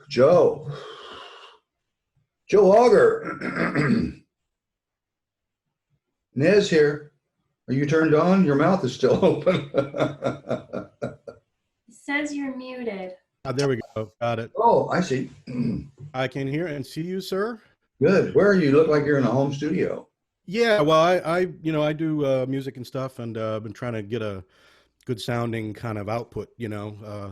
Joe. Joe Auger. Nez here. Are you turned on? Your mouth is still open. It says you're muted. There we go. Got it. Oh, I see. I can hear and see you, sir. Good. Where are you? Look like you're in a home studio. Yeah, well, I do music and stuff, and been trying to get a good sounding kind of output,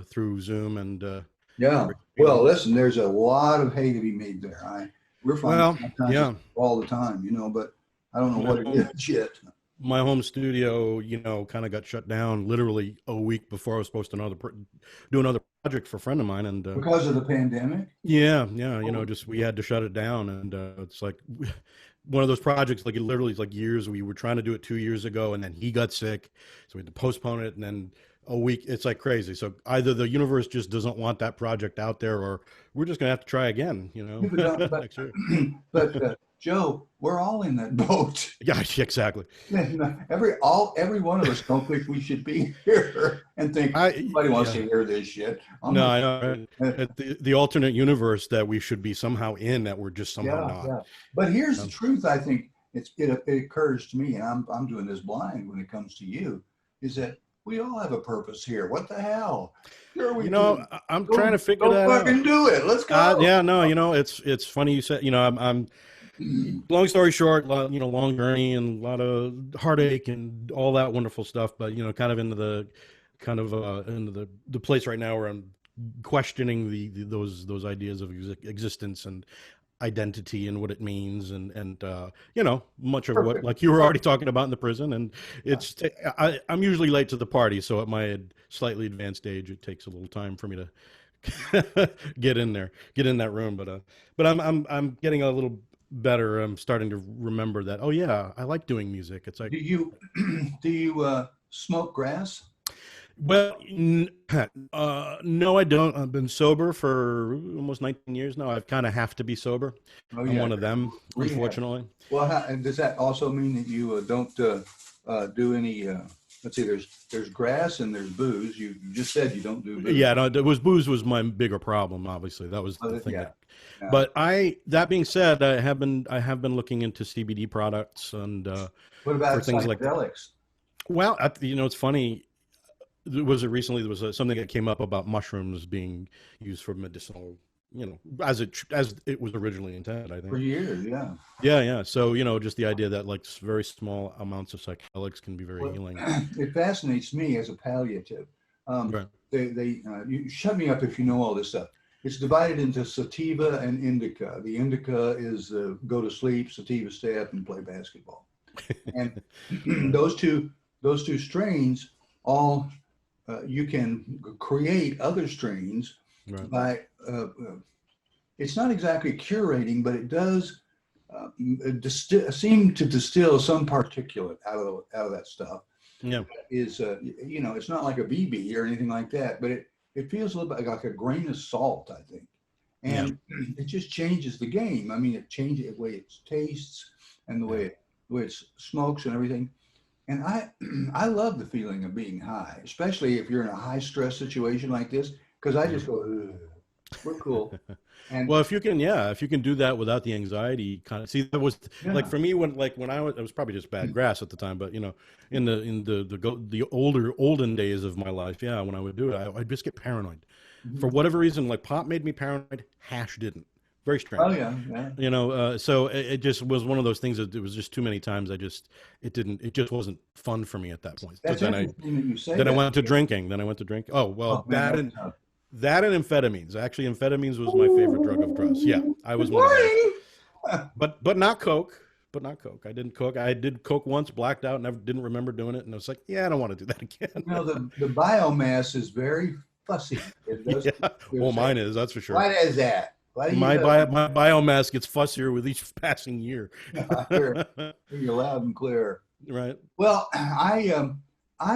through Zoom and Yeah. Well, listen, there's a lot of hay to be made there. We're finding well, yeah. all the time, but I don't know what it is yet. My home studio, kind of got shut down literally a week before I was supposed to do another project for a friend of mine, and Because of the pandemic? yeah, just we had to shut it down, and it's like one of those projects, like it literally is like years. We were trying to do it 2 years ago, and then he got sick, so we had to postpone it, and then a week. It's like crazy. So either the universe just doesn't want that project out there, or we're just gonna have to try again, But, next year. but Joe, we're all in that boat. Yeah, exactly. Every one of us don't think we should be here and think nobody wants to hear this shit. No, I know. Right? The alternate universe that we should be somehow in, that we're just somehow not. Yeah. But here's the truth. I think it occurs to me, and I'm doing this blind when it comes to you, is that we all have a purpose here. What the hell? Sure we do. I'm trying to figure that out. Fucking do it. Let's go. Yeah, no, it's funny you said. I'm long story short, long journey and a lot of heartache and all that wonderful stuff. But kind of into the place right now where I'm questioning those ideas of existence and identity and what it means, and much of what, like you were already talking about in the prison. And I'm usually late to the party, so at my slightly advanced age, it takes a little time for me to get in that room. But I'm getting a little better. I'm starting to remember that. Oh yeah, I like doing music. It's like, do you smoke grass? Well, no, I don't. I've been sober for almost 19 years now. I've kind of have to be sober. I'm one of them, unfortunately. Well, and does that also mean that you don't do any? Let's see. There's grass and there's booze. You just said you don't do booze. Yeah, no, booze was my bigger problem. Obviously, that was the thing. Yeah. But that being said, I have been looking into CBD products and what about for things psychedelics? Like, well, it's funny. There was something that came up about mushrooms being used for medicinal, as it was originally intended, I think. For years, yeah. Yeah. So, just the idea that like very small amounts of psychedelics can be very healing. It fascinates me as a palliative. Right. You shut me up if you know all this stuff. It's divided into sativa and indica. The indica is go to sleep, sativa stay up and play basketball. And those two strains all you can create other strains by it's not exactly curating, but it does seem to distill some particulate out of that stuff. Yeah, is it's not like a BB or anything like that, but it feels a little bit like a grain of salt, I think, and it just changes the game. I mean, it changes the way it tastes and the way it smokes and everything. And I love the feeling of being high, especially if you're in a high stress situation like this, because I just go, ugh, we're cool. And well, if you can do that without the anxiety, kind of see, that was like for me when I was, it was probably just bad grass at the time, but in the olden days of my life, when I would do it, I'd just get paranoid for whatever reason. Like pot made me paranoid, hash didn't. Very strange. Oh yeah. So it just was one of those things that it was just too many times. It just wasn't fun for me at that point. That's so interesting that you say then that. I went to drinking. Oh well, that and amphetamines. Actually, amphetamines was my favorite drug of drugs. Yeah, I was one of those. But not coke. I didn't coke. I did coke once, blacked out, never didn't remember doing it, and I was like, I don't want to do that again. The biomass is very fussy. Well, mine is, that's for sure. Why is that? My biomass gets fussier with each passing year. You're loud and clear. Right. Well, I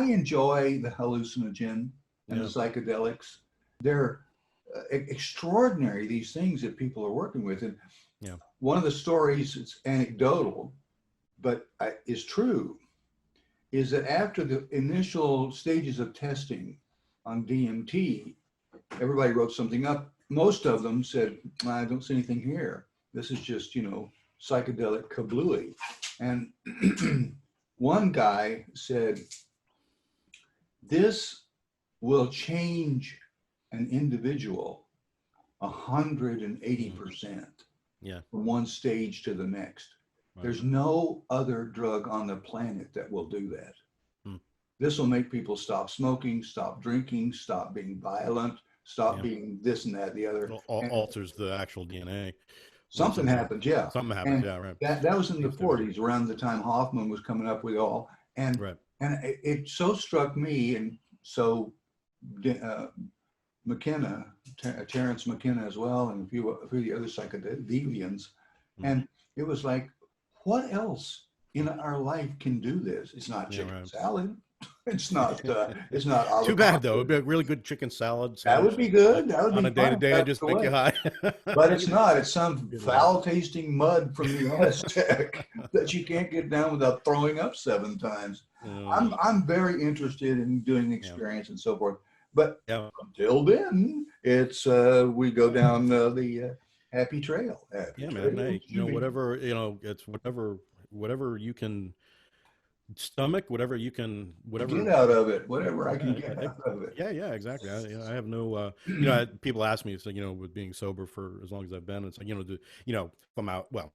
enjoy the hallucinogen and the psychedelics. They're extraordinary, these things that people are working with. And one of the stories, it's anecdotal, but is true, is that after the initial stages of testing on DMT, everybody wrote something up most of them said, I don't see anything here. This is just, psychedelic kablooey. And one guy said, this will change an individual 180% Yeah. from one stage to the next. Right. There's no other drug on the planet that will do that. Hmm. This will make people stop smoking, stop drinking, stop being violent, stop being this and that, the other. Alters the actual DNA. Something happens, yeah. Something happens, yeah, right. That was in the 40s, around the time Hoffman was coming up with all. And right. and it so struck me, and so McKenna, Terrence McKenna as well, and a few of the other psychedelians. And it was like, what else in our life can do this? It's not chicken salad. It's not. It's not. Too bad though. It'd be a really good chicken salad. That would be good. That would be on a day to day. I just make you high. But it's not. It's some foul-tasting mud from the Aztec that you can't get down without throwing up 7 times. I'm very interested in doing the experience and so forth. But until then, it's we go down the happy trail. Man. Hey, whatever it's whatever you can stomach, whatever get out of it, whatever I can get out of it. Yeah, exactly. I have no people ask me, it's like, with being sober for as long as I've been, it's like, if I'm out, well,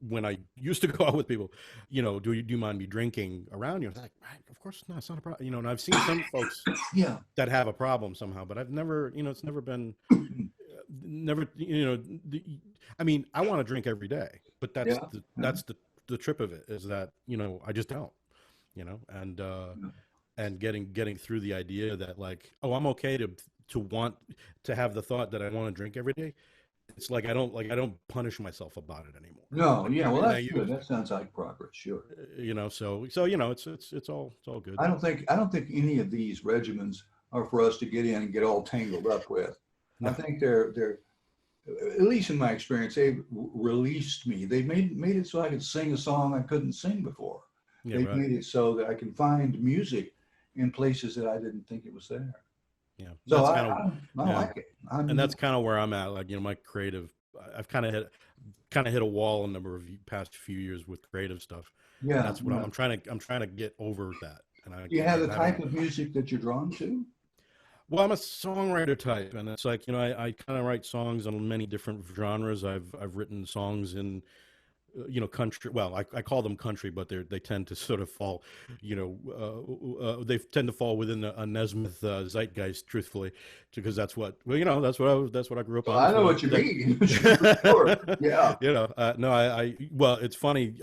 when I used to go out with people, do you mind me drinking around you? It's like, of course not. It's not a problem. And I've seen some folks that have a problem somehow, but I've never, it's never been, I mean, I want to drink every day, but that's the trip of it, is that, I just don't, and getting through the idea that, like, oh, I'm okay to want to have the thought that I want to drink every day. It's like I don't punish myself about it anymore. No, well, that's good. That sounds like progress, sure. So it's all good. I don't think any of these regimens are for us to get in and get all tangled up with. No. I think they're at least in my experience, they released me. They made it so I could sing a song I couldn't sing before. They made it so that I can find music in places that I didn't think it was there. Yeah, so I like it. And that's kind of where I'm at. Like, my creative, I've kind of hit a wall a number of past few years with creative stuff. Yeah, and that's what I'm trying to get over that. And you have the type of music that you're drawn to? Well, I'm a songwriter type, and it's like, I kind of write songs on many different genres. I've written songs in, country. Well, I call them country, but they tend to sort of fall, they tend to fall within a Nesmith zeitgeist, truthfully, because that's what that's what I grew up on. I know what you mean. Sure. Yeah. Well, it's funny.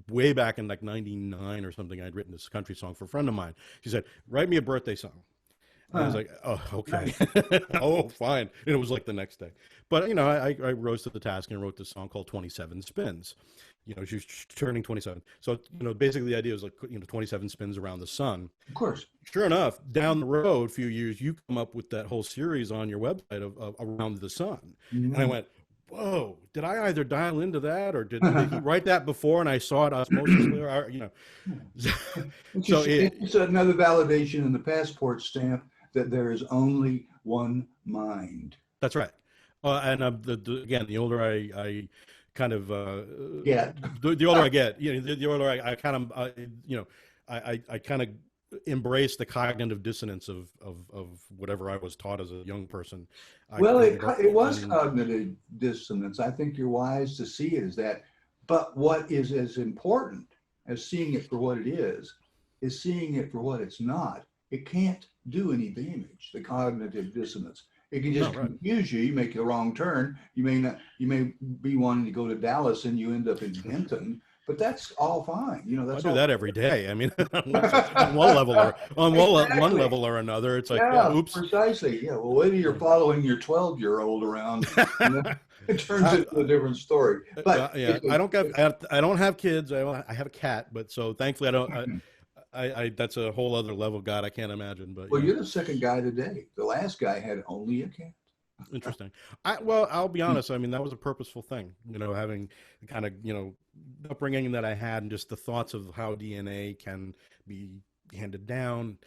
Way back in like '99 or something, I'd written this country song for a friend of mine. She said, "Write me a birthday song." And I was like, oh, okay. Oh, fine. And it was like the next day. But, I rose to the task and wrote this song called 27 Spins. She was turning 27. So, basically the idea was like, 27 spins around the sun. Of course. Sure enough, down the road, a few years, you come up with that whole series on your website of Around the Sun. Mm-hmm. And I went, whoa, did I either dial into that, or did he write that before and I saw it osmosis? So it's another validation in the passport stamp that there is only one mind. That's right. And again, the older I kind of get, the older I get, the older I kind of, I kind of embrace the cognitive dissonance of whatever I was taught as a young person. It was cognitive dissonance. I think you're wise to see it as that. But what is as important as seeing it for what it is seeing it for what it's not. It can't do any damage, the cognitive dissonance. It can just confuse you. You make the wrong turn. You may be wanting to go to Dallas and you end up in Denton, but that's all fine. I do that every day. I mean, on one level or another, it's like, oops. Precisely. Yeah. Well, whether you're following your 12-year-old around, it turns into a different story. But I don't have kids. I have a cat, but so thankfully I don't. I that's a whole other level. God, I can't imagine. But you're the second guy today. The last guy had only a cat. Interesting. I'll be honest. I mean, that was a purposeful thing. Having kind of upbringing that I had, and just the thoughts of how DNA can be handed down.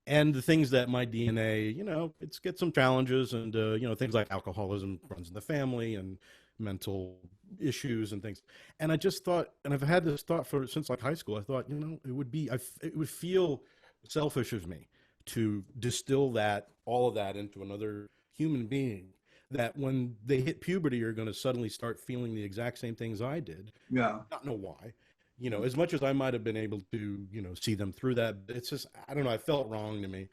and the things that my DNA, it's get some challenges, and things like alcoholism runs in the family, and mental issues and things. And I just thought, and I've had this thought for since like high school. I thought, it would feel selfish of me to distill that all of that into another human being. That when they hit puberty, are going to suddenly start feeling the exact same things I did. Yeah. Not know why. As much as I might have been able to, see them through that, it's just, I don't know, I felt wrong to me.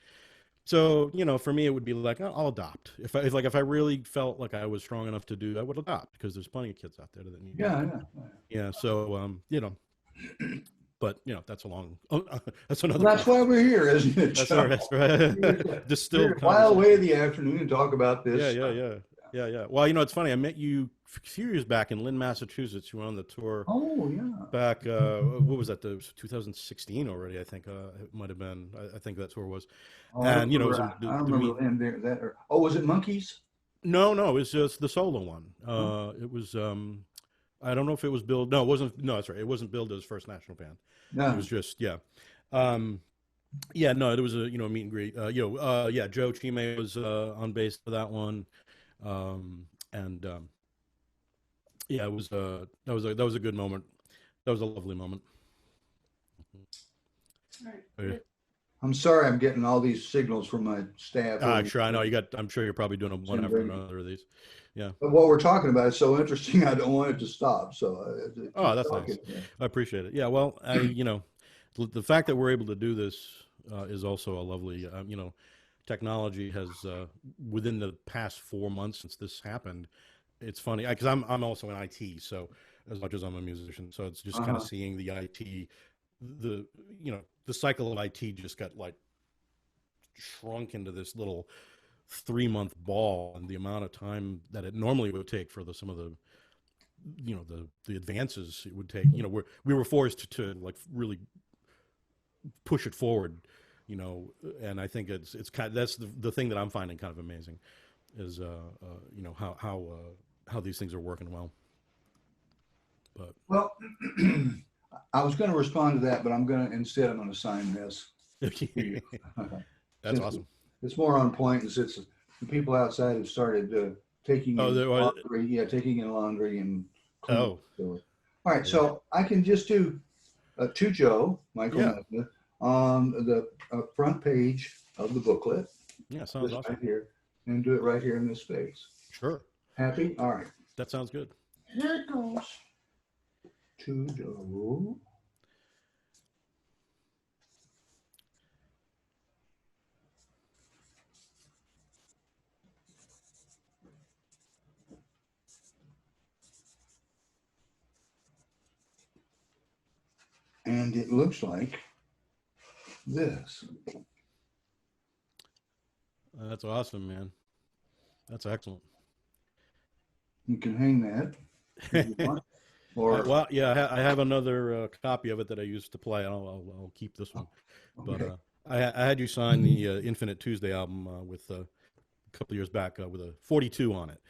So, for me, it would be like, I'll adopt. If I really felt like I was strong enough to do, I would adopt, because there's plenty of kids out there that need Yeah. help. Yeah. Yeah. So, but that's that's another. Well, that's why we're here, isn't it? That's all right. That's right. Distilled While away of conversation. the afternoon and talk about this. Yeah. Well, it's funny. I met you a few years back in Lynn, Massachusetts. You were on the tour Oh, yeah. back. What was that? It was 2016 already. I think it might have been. I think that tour was. Oh, And I it was remember and there. Oh, was it Monkeys? No, it was just the solo one. It was. I don't know if it was billed. No, it wasn't. No, that's right. It wasn't billed as First National Band. Yeah. It was just yeah. No, it was a meet and greet. Yeah, Joe Chime was on bass for that one, and yeah, it was that was a good moment. That was a lovely moment. Right. I'm sorry, I'm getting all these signals from my staff. Sure, I know you got. I'm sure you're probably doing them one after another of these. Yeah. But what we're talking about is so interesting. I don't want it to stop. So. Oh, that's nice. I appreciate it. Yeah. Well, the fact that we're able to do this is also a lovely. Technology has within the past 4 months since this happened. It's funny because I'm also in IT, so as much as I'm a musician, so it's just kind of seeing the IT, the cycle of IT just got like shrunk into this little 3-month ball, and the amount of time that it normally would take for some of the the advances it would take. We were forced to like really push it forward, and I think it's kind of, that's the thing that I'm finding kind of amazing is how these things are working well. But well, I was going to respond to that, but I'm going to sign this. That's awesome. It's more on point, and since the people outside have started taking laundry, taking in laundry and cleaning. All right, so I can just do to Joe, Michael Nesmith, on the front page of the booklet. Yeah, sounds awesome. Right here, and do it right here in this space. Sure. Happy? All right. That sounds good. Here it goes. To Joe. And it looks like this. That's awesome, man. That's excellent. You can hang that if you want. Or well, yeah, I have another copy of it that I used to play. I'll keep this one. Okay. But I had you sign the Infinite Tuesday album with a couple of years back with a 42 on it.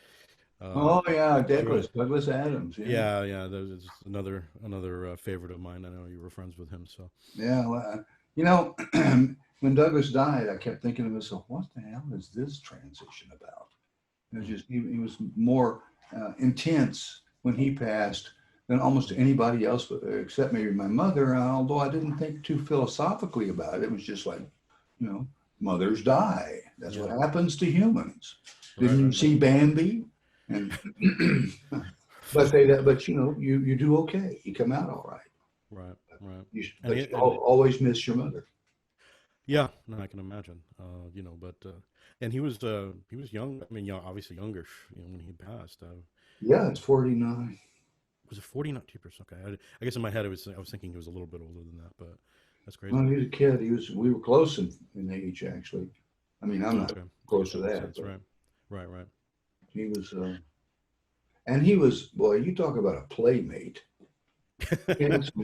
Oh yeah, Douglas Adams. Yeah. There's another favorite of mine. I know you were friends with him, so. Yeah, well, when Douglas died, I kept thinking to myself, what the hell is this transition about? It was just he was more intense when he passed than almost anybody else, except maybe my mother. Although I didn't think too philosophically about it. It was just like, mothers die. That's what happens to humans. Didn't you see Bambi? And but you do okay. You come out all right. Right. You always miss your mother. Yeah, no, I can imagine. And he was young. I mean, obviously younger, when he passed. Yeah, it's 49. Was it 40? Not 2%. Okay, I guess in my head I was thinking he was a little bit older than that, but that's crazy. No, he was a kid. We were close in age, actually. I mean, I'm not close to that. That's right. Right. He was, and he was, boy, you talk about a playmate.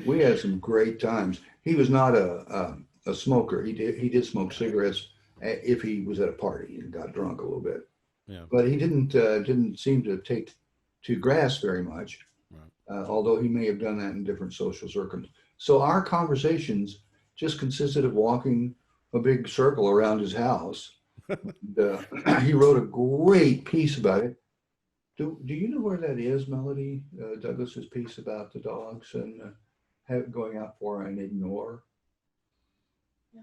We had some great times. He was not a smoker. He did smoke cigarettes if he was at a party and got drunk a little bit. Yeah. But he didn't seem to take to grass very much. Right. Although he may have done that in different social circles. So our conversations just consisted of walking a big circle around his house. And, he wrote a great piece about it. Do you know where that is, Melody? Douglas's piece about the dogs and going out for an ignore. No.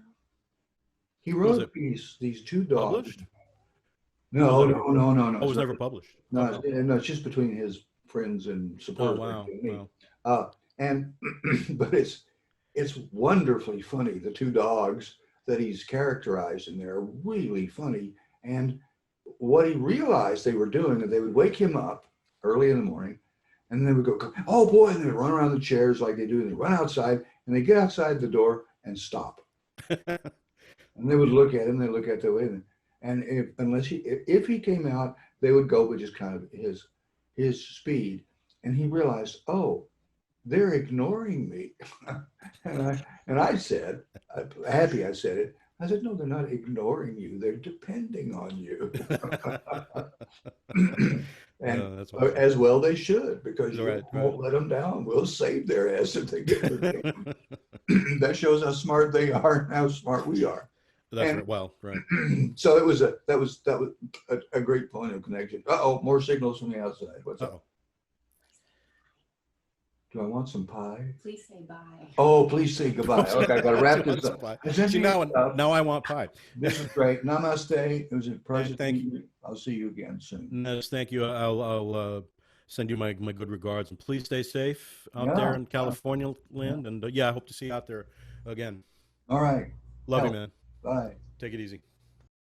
He Was wrote a it piece. These two dogs. published? No, Was it no, ever, no, no, no. oh, it It's was not, never published. no, Okay. no, it's just between his friends and Oh, supporters like wow. you and me. Wow. And but it's wonderfully funny. The two dogs that he's characterized in there are really funny. And what he realized they were doing is they would wake him up early in the morning, and they would go, "Oh boy!" and they run around the chairs like they do, and they run outside, and they get outside the door and stop, and they would look at him. They look at the way, and if he came out, they would go, but just kind of his speed, and he realized, oh, they're ignoring me. and I said, happy I said it. I said, no, they're not ignoring you. They're depending on you. Yeah, And that's awesome. as well they should, because you Right, won't right. let them down. We'll save their ass if they get their game. That shows how smart they are and how smart we are. That's And right. Well, right. so that was a great point of connection. Uh-oh, more signals from the outside. What's up? Uh-oh. Do I want some pie? Please say bye. Oh, please say goodbye. Okay, I gotta wrap this up. Pie. I sent See, you now, stuff. now I want pie. This is great. Namaste. It was a pleasure. Thank you. I'll see you again soon. Yes, thank you. I'll send you my good regards, and please stay safe out there Yeah. in California land. And yeah, I hope to see you out there again. All right. Love you, Health. man. Bye. Take it easy.